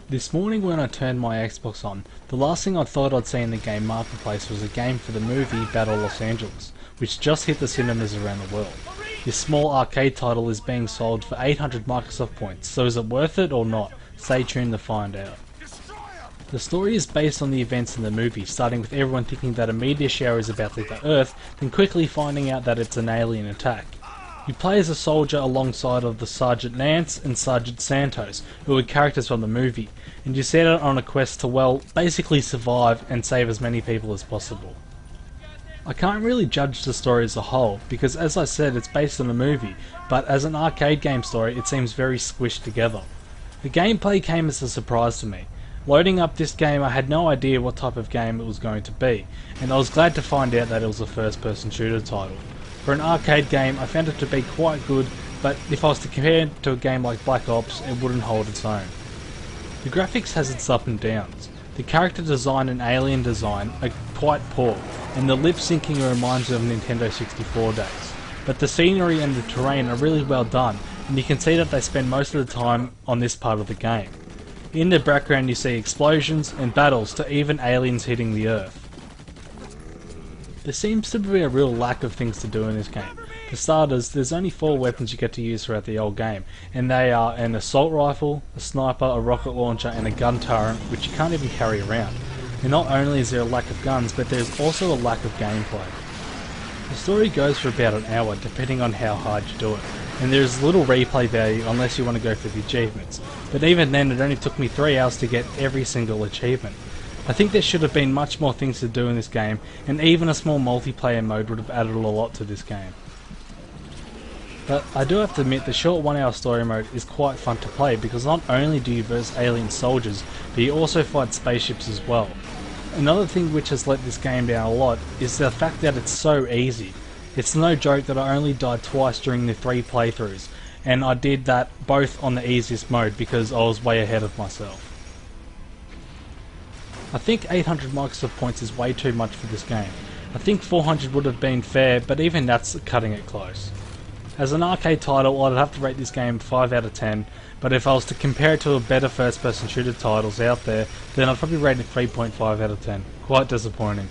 This morning when I turned my Xbox on, the last thing I thought I'd see in the game marketplace was a game for the movie Battle Los Angeles, which just hit the cinemas around the world. This small arcade title is being sold for 800 Microsoft points, so is it worth it or not? Stay tuned to find out. The story is based on the events in the movie, starting with everyone thinking that a meteor shower is about to hit the Earth, then quickly finding out that it's an alien attack. You play as a soldier alongside of the Sergeant Nance and Sergeant Santos, who are characters from the movie, and you set out on a quest to, well, basically survive and save as many people as possible. I can't really judge the story as a whole, because as I said it's based on a movie, but as an arcade game story it seems very squished together. The gameplay came as a surprise to me. Loading up this game I had no idea what type of game it was going to be, and I was glad to find out that it was a first person shooter title. For an arcade game, I found it to be quite good, but if I was to compare it to a game like Black Ops, it wouldn't hold its own. The graphics has its up and downs. The character design and alien design are quite poor, and the lip syncing reminds me of Nintendo 64 days. But the scenery and the terrain are really well done, and you can see that they spend most of the time on this part of the game. In the background you see explosions and battles to even aliens hitting the Earth. There seems to be a real lack of things to do in this game. For starters, there's only 4 weapons you get to use throughout the whole game, and they are an assault rifle, a sniper, a rocket launcher and a gun turret, which you can't even carry around. And not only is there a lack of guns, but there's also a lack of gameplay. The story goes for about an hour, depending on how hard you do it, and there's little replay value unless you want to go for the achievements, but even then it only took me 3 hours to get every single achievement. I think there should have been much more things to do in this game, and even a small multiplayer mode would have added a lot to this game. But I do have to admit the short 1 hour story mode is quite fun to play, because not only do you verse alien soldiers, but you also fight spaceships as well. Another thing which has let this game down a lot is the fact that it's so easy. It's no joke that I only died twice during the 3 playthroughs, and I did that both on the easiest mode because I was way ahead of myself. I think 800 Microsoft points is way too much for this game. I think 400 would have been fair, but even that's cutting it close. As an arcade title I'd have to rate this game 5 out of 10, but if I was to compare it to a better first person shooter titles out there, then I'd probably rate it 3.5 out of 10. Quite disappointing.